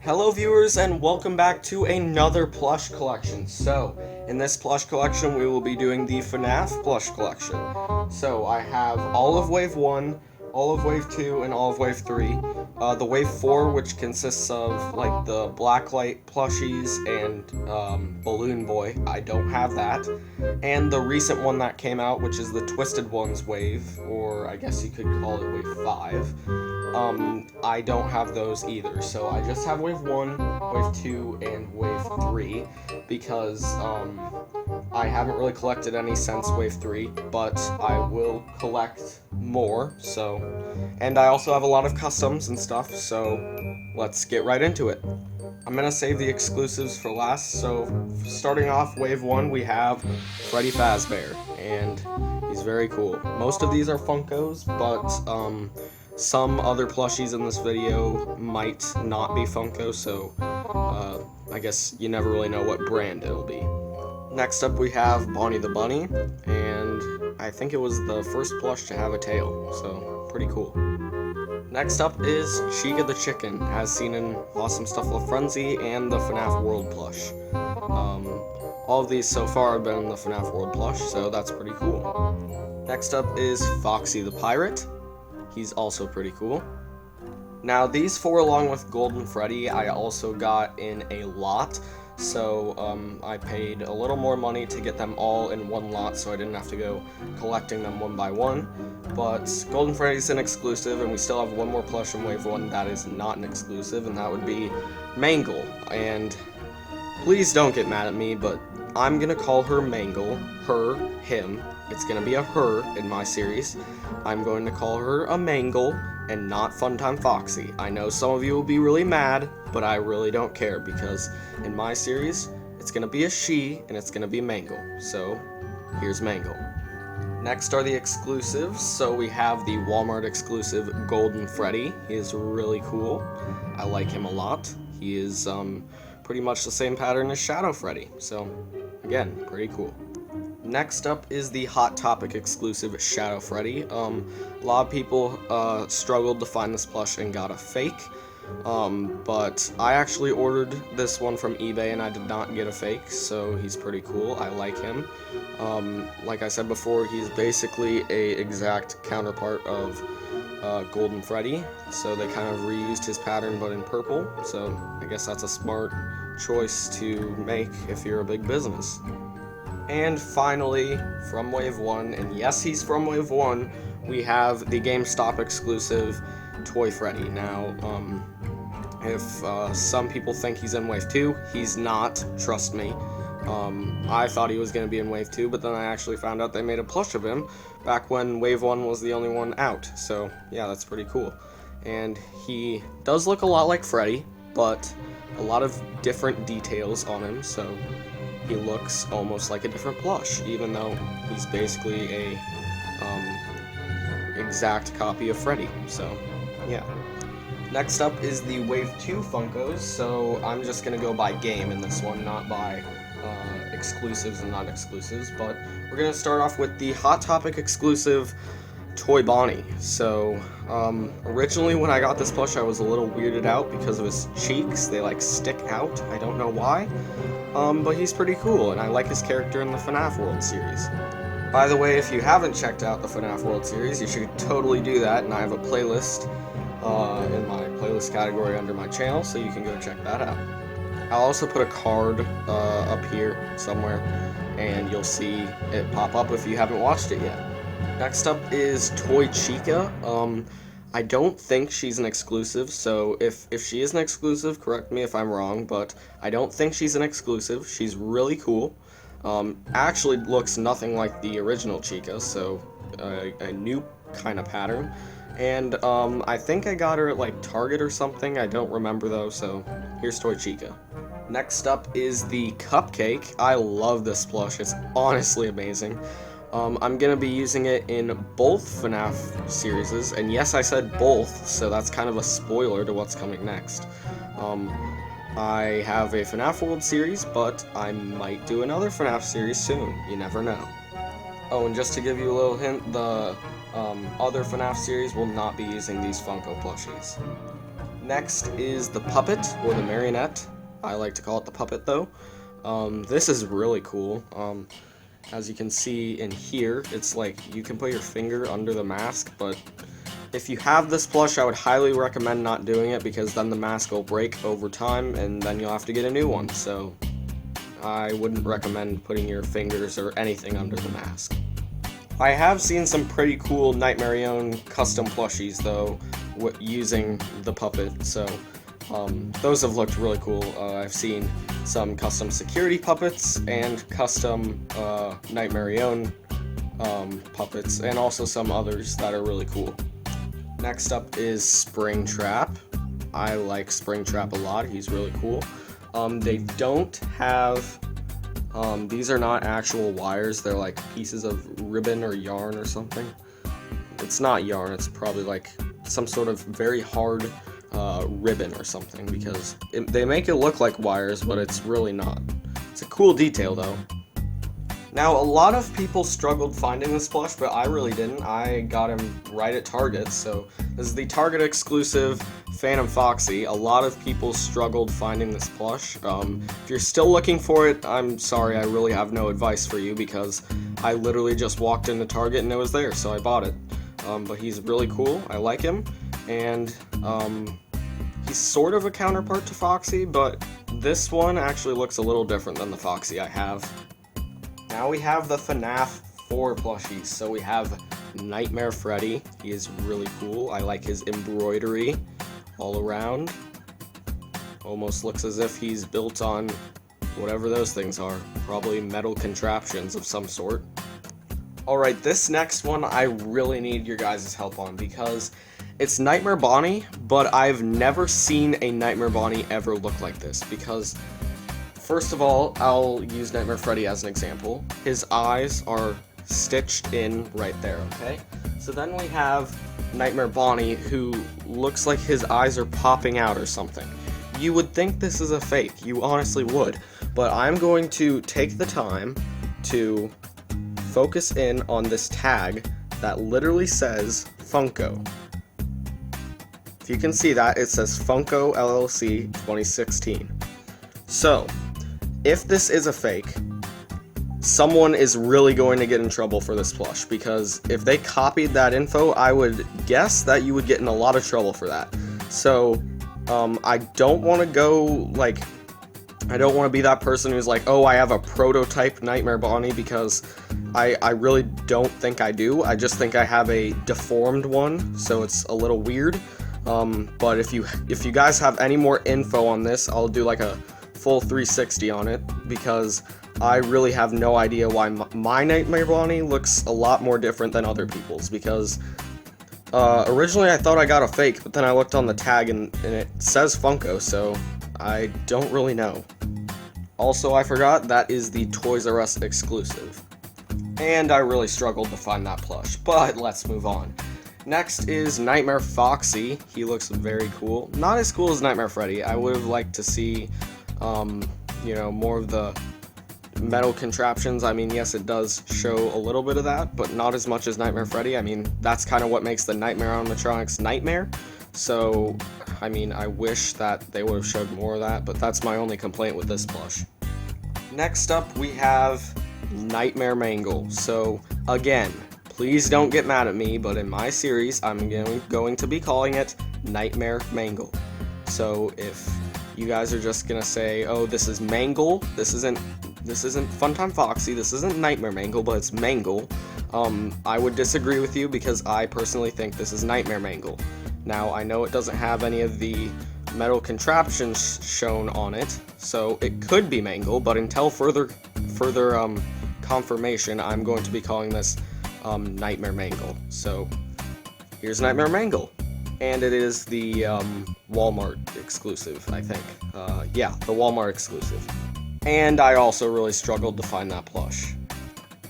Hello viewers and welcome back to another plush collection. So, in this plush collection we will be doing the FNAF plush collection. So, I have all of Wave 1, all of Wave 2, and all of Wave 3. The Wave 4, which consists of like the Blacklight plushies and Balloon Boy, I don't have that. And the recent one that came out, which is the Twisted Ones wave, or I guess you could call it Wave 5. I don't have those either, so I just have Wave 1, Wave 2, and Wave 3, because, I haven't really collected any since Wave 3, but I will collect more, and I also have a lot of customs and stuff, so let's get right into it. I'm gonna save the exclusives for last, so starting off Wave 1, we have Freddy Fazbear, and he's very cool. Most of these are Funkos, but, some other plushies in this video might not be Funko, so I guess you never really know what brand it'll be. Next up we have Bonnie the Bunny, and I think it was the first plush to have a tail, so pretty cool. Next up is Chica the Chicken, as seen in Awesome Stuff with Frenzy and the FNAF World plush. All of these so far have been in the FNAF World plush, so that's pretty cool. Next up is Foxy the Pirate. He's also pretty cool. Now these four, along with Golden Freddy, I also got in a lot, so I paid a little more money to get them all in one lot so I didn't have to go collecting them one by one. But Golden Freddy's an exclusive, and we still have one more plush in Wave 1 that is not an exclusive, and that would be Mangle. And please don't get mad at me, but I'm gonna call her Mangle, her, him. It's gonna be a her in my series. I'm going to call her a Mangle and not Funtime Foxy. I know some of you will be really mad, but I really don't care because in my series, it's gonna be a she and it's gonna be Mangle. So here's Mangle. Next are the exclusives. So we have the Walmart exclusive Golden Freddy. He is really cool. I like him a lot. He is pretty much the same pattern as Shadow Freddy. So again, pretty cool. Next up is the Hot Topic exclusive Shadow Freddy. A lot of people struggled to find this plush and got a fake, but I actually ordered this one from eBay and I did not get a fake, so he's pretty cool. I like him. Like I said before, he's basically a exact counterpart of Golden Freddy, so they kind of reused his pattern but in purple, so I guess that's a smart choice to make if you're a big business. And finally, from Wave 1, and yes, he's from Wave 1, we have the GameStop exclusive Toy Freddy. Now, if some people think he's in Wave 2, he's not, trust me. I thought he was going to be in Wave 2, but then I actually found out they made a plush of him back when Wave 1 was the only one out. So, yeah, that's pretty cool. And he does look a lot like Freddy, but a lot of different details on him, so he looks almost like a different plush, even though he's basically a exact copy of Freddy, so yeah. Next up is the Wave 2 Funkos, so I'm just going to go by game in this one, not by exclusives and not exclusives, but we're going to start off with the Hot Topic exclusive Toy Bonnie. So, originally when I got this plush I was a little weirded out because of his cheeks, they like stick out, I don't know why. But he's pretty cool, and I like his character in the FNAF World series. By the way, if you haven't checked out the FNAF World series, you should totally do that, and I have a playlist in my playlist category under my channel, so you can go check that out. I'll also put a card up here somewhere, and you'll see it pop up if you haven't watched it yet. Next up is Toy Chica. I don't think she's an exclusive, so if she is an exclusive, correct me if I'm wrong, but I don't think she's an exclusive. She's really cool. Actually looks nothing like the original Chica, so a new kind of pattern. And I think I got her at like Target or something, I don't remember though, so here's Toy Chica. Next up is the Cupcake. I love this plush, it's honestly amazing. I'm going to be using it in both FNAF series, and yes, I said both, so that's kind of a spoiler to what's coming next. I have a FNAF World series, but I might do another FNAF series soon, you never know. Oh, and just to give you a little hint, the other FNAF series will not be using these Funko plushies. Next is the puppet, or the marionette. I like to call it the puppet though. This is really cool. As you can see in here, it's like you can put your finger under the mask, but if you have this plush, I would highly recommend not doing it because then the mask will break over time and then you'll have to get a new one. So I wouldn't recommend putting your fingers or anything under the mask. I have seen some pretty cool Nightmare custom plushies though, using the puppet, so those have looked really cool. I've seen some custom security puppets and custom Nightmare puppets, and also some others that are really cool. Next up is Springtrap. I like Springtrap a lot, he's really cool. They don't have, these are not actual wires, they're like pieces of ribbon or yarn or something. It's not yarn, it's probably like some sort of very hard ribbon or something, because they make it look like wires, but it's really not. It's a cool detail though. Now, a lot of people struggled finding this plush, but I really didn't. I got him right at Target, so this is the Target exclusive Phantom Foxy. A lot of people struggled finding this plush. If you're still looking for it, I'm sorry, I really have no advice for you, because I literally just walked into Target and it was there, so I bought it. But he's really cool, I like him, and he's sort of a counterpart to Foxy, but this one actually looks a little different than the Foxy I have. Now we have the FNAF 4 plushies. So we have Nightmare Freddy. He is really cool. I like his embroidery all around. Almost looks as if he's built on whatever those things are. Probably metal contraptions of some sort. Alright, this next one I really need your guys' help on, because it's Nightmare Bonnie, but I've never seen a Nightmare Bonnie ever look like this, because first of all, I'll use Nightmare Freddy as an example. His eyes are stitched in right there, okay? So then we have Nightmare Bonnie, who looks like his eyes are popping out or something. You would think this is a fake, you honestly would, but I'm going to take the time to focus in on this tag that literally says Funko. If you can see that, it says Funko LLC 2016. So, if this is a fake, someone is really going to get in trouble for this plush, because if they copied that info, I would guess that you would get in a lot of trouble for that. So, I don't want to go, like, I don't want to be that person who's like, oh, I have a prototype Nightmare Bonnie, because I really don't think I do. I just think I have a deformed one, so it's a little weird. But if you guys have any more info on this, I'll do like a full 360 on it, because I really have no idea why my Nightmare Bonnie looks a lot more different than other people's, because originally I thought I got a fake, but then I looked on the tag and it says Funko, so I don't really know. Also, I forgot, that is the Toys R Us exclusive, and I really struggled to find that plush, but let's move on. Next is Nightmare Foxy. He looks very cool. Not as cool as Nightmare Freddy. I would have liked to see you know, more of the metal contraptions. I mean, yes, it does show a little bit of that, but not as much as Nightmare Freddy. I mean, that's kind of what makes the Nightmare animatronics Nightmare. So, I mean, I wish that they would have showed more of that, but that's my only complaint with this plush. Next up, we have Nightmare Mangle. So, again, please don't get mad at me, but in my series, I'm going to be calling it Nightmare Mangle. So, if you guys are just gonna say, oh, this is Mangle, this isn't Funtime Foxy, this isn't Nightmare Mangle, but it's Mangle, I would disagree with you, because I personally think this is Nightmare Mangle. Now, I know it doesn't have any of the metal contraptions shown on it, so it could be Mangle, but until further confirmation, I'm going to be calling this Nightmare Mangle. So, here's Nightmare Mangle. And it is the Walmart exclusive, I think. Yeah, the Walmart exclusive. And I also really struggled to find that plush.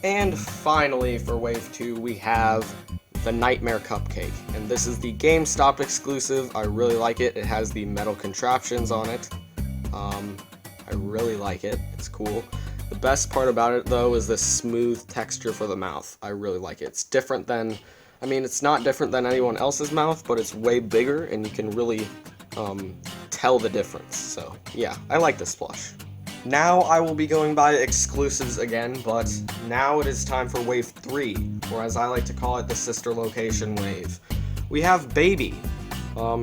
And finally, for Wave 2, we have the Nightmare Cupcake. And this is the GameStop exclusive. I really like it. It has the metal contraptions on it. I really like it. It's cool. The best part about it, though, is this smooth texture for the mouth. I really like it. It's different than... I mean, it's not different than anyone else's mouth, but it's way bigger, and you can really tell the difference. So yeah, I like this plush. Now I will be going by exclusives again, but now it is time for wave 3, or as I like to call it, the sister location wave. We have Baby.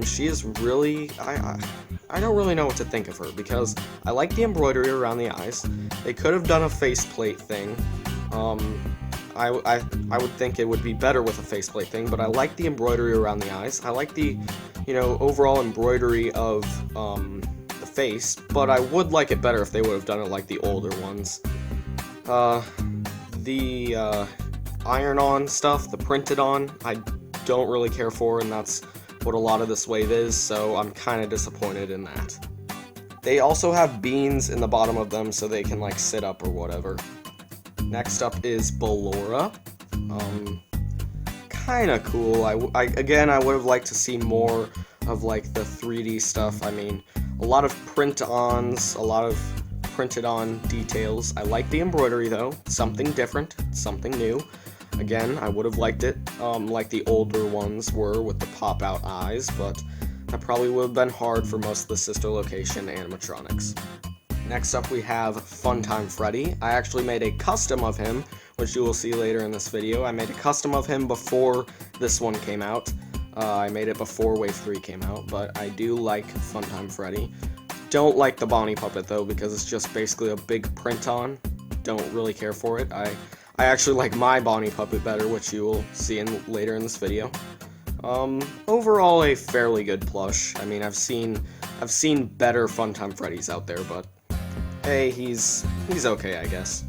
She is really, I don't really know what to think of her, because I like the embroidery around the eyes. They could have done a faceplate thing. I would think it would be better with a faceplate thing, but I like the embroidery around the eyes. I like the, overall embroidery of, the face, but I would like it better if they would have done it like the older ones. The iron-on stuff, the printed-on, I don't really care for, and that's what a lot of this wave is, so I'm kind of disappointed in that. They also have beans in the bottom of them so they can like sit up or whatever. Next up is Ballora. Kind of cool. I would have liked to see more of like the 3D stuff. I mean, a lot of print-ons, a lot of printed-on details. I like the embroidery though. Something different, something new. Again, I would have liked it like the older ones were with the pop-out eyes, but that probably would have been hard for most of the sister location animatronics. Next up we have Funtime Freddy. I actually made a custom of him, which you will see later in this video. I made a custom of him before this one came out. I made it before Wave 3 came out, but I do like Funtime Freddy. Don't like the Bonnie puppet though, because it's just basically a big print-on. Don't really care for it. I actually like my Bonnie puppet better, which you will see later in this video. Overall, a fairly good plush. I mean, I've seen better Funtime Freddys out there, but hey, he's okay, I guess.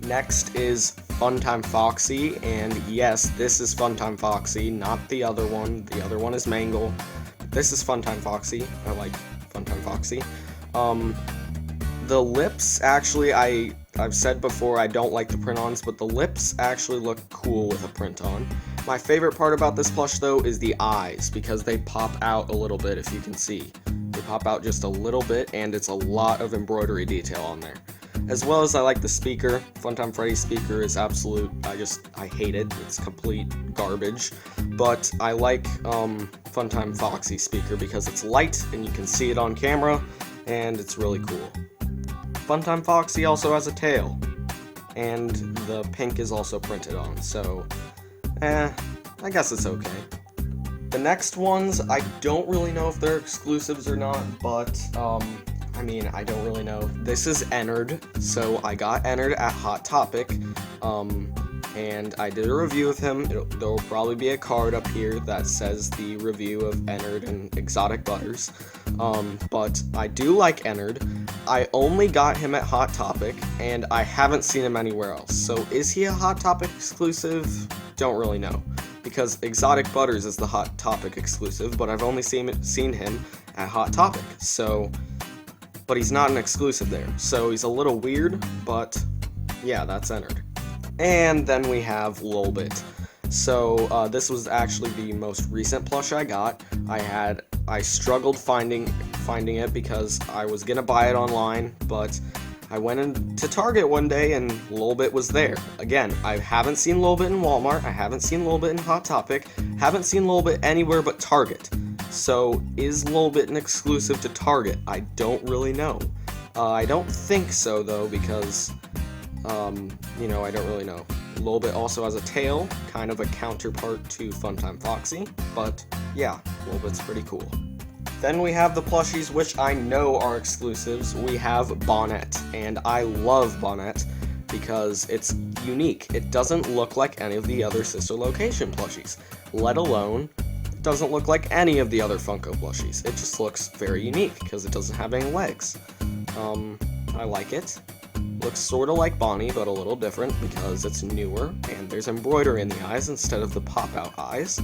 Next is Funtime Foxy, and yes, this is Funtime Foxy, not the other one. The other one is Mangle. This is Funtime Foxy. I like Funtime Foxy. The lips, actually, I've said before I don't like the print-ons, but the lips actually look cool with a print-on. My favorite part about this plush, though, is the eyes, because they pop out a little bit, if you can see. They pop out just a little bit, and it's a lot of embroidery detail on there. As well as I like the speaker. Funtime Freddy's speaker is absolute, I hate it. It's complete garbage. But I like Funtime Foxy's speaker because it's light, and you can see it on camera, and it's really cool. Funtime Foxy also has a tail, and the pink is also printed on, so, I guess it's okay. The next ones, I don't really know if they're exclusives or not, but, I mean, I don't really know. This is Ennard, so I got Ennard at Hot Topic, and I did a review of him. There will probably be a card up here that says the review of Ennard and Exotic Butters, but I do like Ennard. I only got him at Hot Topic, and I haven't seen him anywhere else. So is he a Hot Topic exclusive? Don't really know, because Exotic Butters is the Hot Topic exclusive, but I've only seen him at Hot Topic, so, but he's not an exclusive there, so he's a little weird, but yeah, that's Ennard. And then we have Lolbit. So this was actually the most recent plush I got. I struggled finding it because I was gonna buy it online, but I went into Target one day and Lolbit was there. Again, I haven't seen Lolbit in Walmart, I haven't seen Lolbit in Hot Topic, haven't seen Lolbit anywhere but Target. So is Lolbit an exclusive to Target? I don't really know. I don't think so though, because I don't really know. Lolbit also has a tail, kind of a counterpart to Funtime Foxy, but yeah, Lolbit's pretty cool. Then we have the plushies, which I know are exclusives. We have Bonnet, and I love Bonnet because it's unique. It doesn't look like any of the other sister location plushies, let alone it doesn't look like any of the other Funko plushies. It just looks very unique because it doesn't have any legs. I like it. Looks sort of like Bonnie, but a little different because it's newer, and there's embroidery in the eyes instead of the pop-out eyes.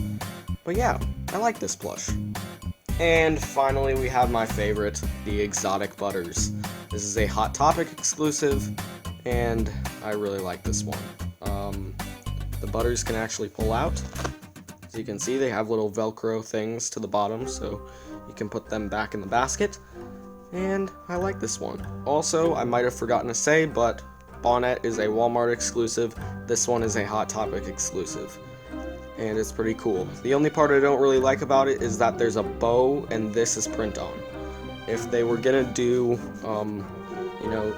But yeah, I like this plush. And finally, we have my favorite, the Exotic Butters. This is a Hot Topic exclusive, and I really like this one. The butters can actually pull out. As you can see, they have little Velcro things to the bottom, so you can put them back in the basket. And I like this one. Also, I might have forgotten to say, but Bonnet is a Walmart exclusive. This one is a Hot Topic exclusive. and it's pretty cool. The only part I don't really like about it is that there's a bow and this is print on. If they were gonna do, you know,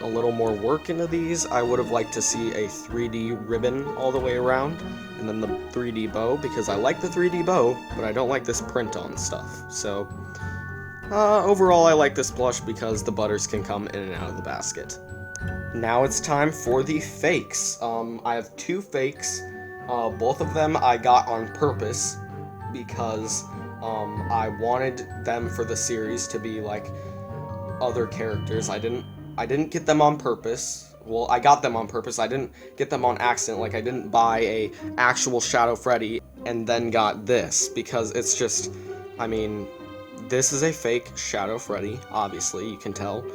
a little more work into these, I would have liked to see a 3D ribbon all the way around, and then the 3D bow, because I like the 3D bow, but I don't like this print on stuff. So, overall I like this plush because the butters can come in and out of the basket. Now it's time for the fakes. I have 2 fakes. Both of them I got on purpose because I wanted them for the series to be like other characters. I didn't get them on purpose. Well, I got them on purpose. I didn't get them on accident. Like, I didn't buy a actual Shadow Freddy and then got this, because it's just, I mean, this is a fake Shadow Freddy, obviously, you can tell.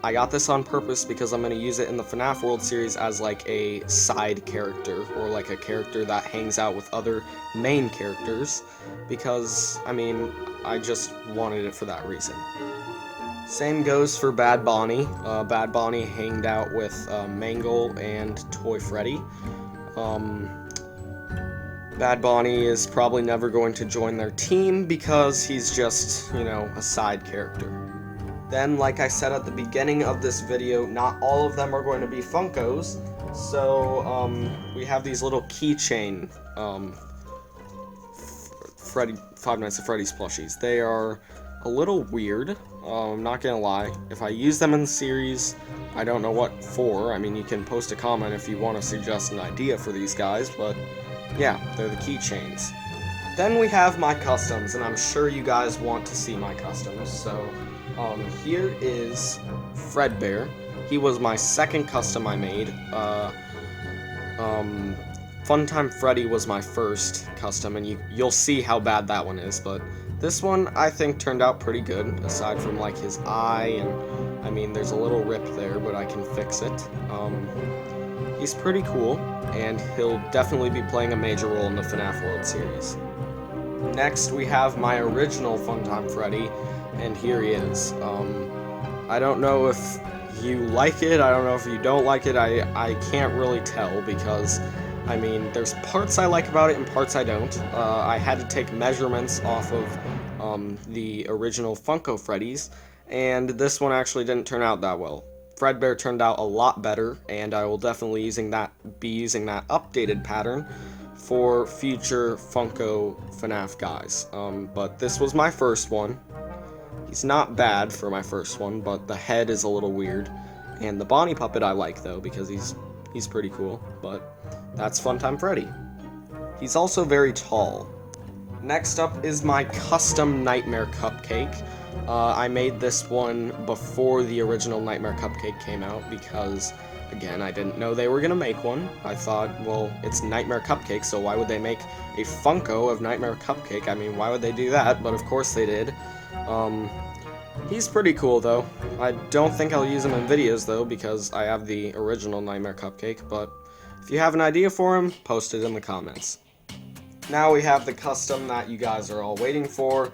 I got this on purpose because I'm going to use it in the FNAF World series as like a side character, or like a character that hangs out with other main characters, because, I mean, I just wanted it for that reason. Same goes for Bad Bonnie. Bad Bonnie hanged out with Mangle and Toy Freddy. Bad Bonnie is probably never going to join their team because he's just, you know, a side character. Then, like I said at the beginning of this video, not all of them are going to be Funkos, so we have these little keychain Five Nights at Freddy's plushies. They are a little weird, I'm not gonna lie. If I use them in the series, I don't know what for. I mean, you can post a comment if you want to suggest an idea for these guys, but yeah, they're the keychains. Then we have my customs, and I'm sure you guys want to see my customs, so here is Fredbear. He was my second custom I made. Funtime Freddy was my first custom, and you'll see how bad that one is, but this one I think turned out pretty good, aside from like his eye, and I mean there's a little rip there, but I can fix it. He's pretty cool, and he'll definitely be playing a major role in the FNAF World series. Next we have my original Funtime Freddy, and here he is. I don't know if you like it, I don't know if you don't like it, I can't really tell, because I mean, there's parts I like about it and parts I don't. I had to take measurements off of the original Funko Freddy's, and this one actually didn't turn out that well. Fredbear turned out a lot better, and I will definitely be using that updated pattern for future Funko FNAF guys. But this was my first one. He's not bad for my first one, but the head is a little weird. And the Bonnie puppet I like, though, because he's pretty cool, but that's Funtime Freddy. He's also very tall. Next up is my custom Nightmare Cupcake. I made this one before the original Nightmare Cupcake came out because, again, I didn't know they were gonna make one. I thought, well, it's Nightmare Cupcake, so why would they make a Funko of Nightmare Cupcake? I mean, why would they do that? But of course they did. He's pretty cool, though. I don't think I'll use him in videos, though, because I have the original Nightmare Cupcake, but if you have an idea for him, post it in the comments. Now we have the custom that you guys are all waiting for.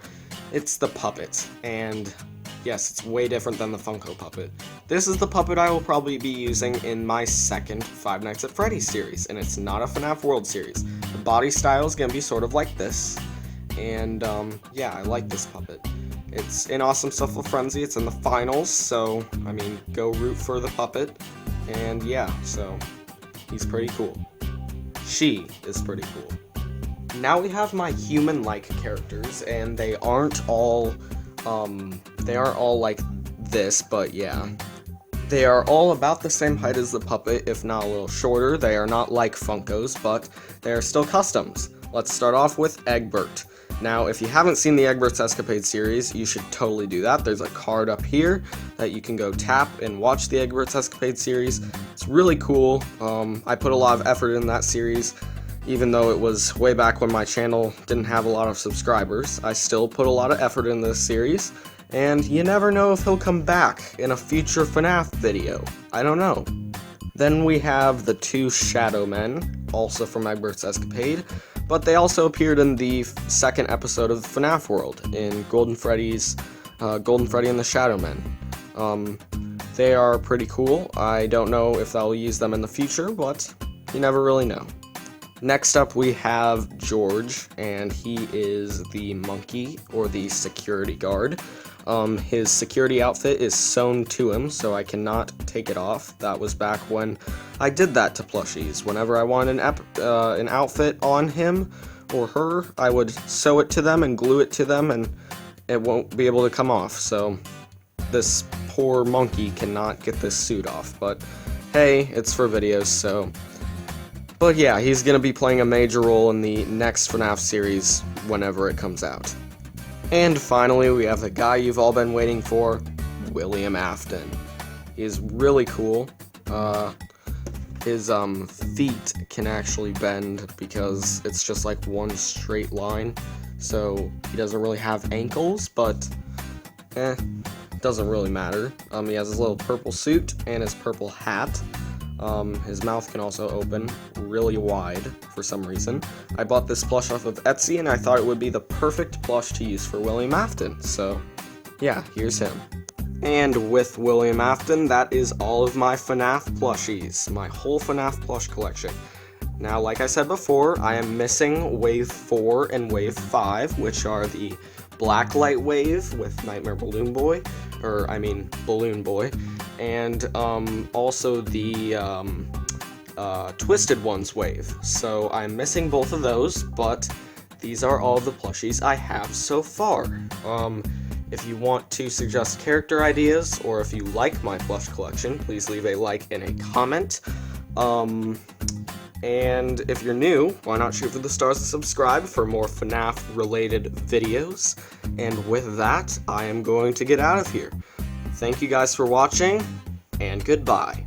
It's the puppet, and yes, it's way different than the Funko puppet. This is the puppet I will probably be using in my second Five Nights at Freddy's series, and it's not a FNAF World series. The body style is going to be sort of like this, and yeah, I like this puppet. It's in Awesome Stuff with Frenzy, it's in the finals, so, I mean, go root for the puppet, and yeah, so, he's pretty cool. She is pretty cool. Now we have my human-like characters, and they aren't all like this, but yeah. They are all about the same height as the puppet, if not a little shorter. They are not like Funkos, but they are still customs. Let's start off with Egbert. Now, if you haven't seen the Egbert's Escapade series, you should totally do that. There's a card up here that you can go tap and watch the Egbert's Escapade series. It's really cool. I put a lot of effort in that series, even though it was way back when my channel didn't have a lot of subscribers. I still put a lot of effort in this series, and you never know if he'll come back in a future FNAF video. I don't know. Then we have the two Shadow Men, also from Egbert's Escapade, but they also appeared in the second episode of the FNAF World, in Golden Freddy and the Shadow Men. They are pretty cool. I don't know if I'll use them in the future, but you never really know. Next up we have George, and he is the monkey, or the security guard. His security outfit is sewn to him, so I cannot take it off. That was back when I did that to plushies. Whenever I wanted an outfit on him or her, I would sew it to them and glue it to them, and it won't be able to come off. So this poor monkey cannot get this suit off, but hey, it's for videos, so... But yeah, he's going to be playing a major role in the next FNAF series whenever it comes out. And finally, we have the guy you've all been waiting for, William Afton. He is really cool. His feet can actually bend because it's just like one straight line. So he doesn't really have ankles, but doesn't really matter. He has his little purple suit and his purple hat. His mouth can also open really wide for some reason. I bought this plush off of Etsy, and I thought it would be the perfect plush to use for William Afton, so yeah, here's him. And with William Afton, that is all of my FNAF plushies, my whole FNAF plush collection. Now, like I said before, I am missing Wave 4 and Wave 5, which are the Blacklight Wave with Nightmare Balloon Boy, Balloon Boy, and also the Twisted Ones wave. So I'm missing both of those, but these are all the plushies I have so far. If you want to suggest character ideas, or if you like my plush collection, please leave a like and a comment. And if you're new, why not shoot for the stars and subscribe for more FNAF related videos. And with that, I am going to get out of here. Thank you guys for watching, and goodbye.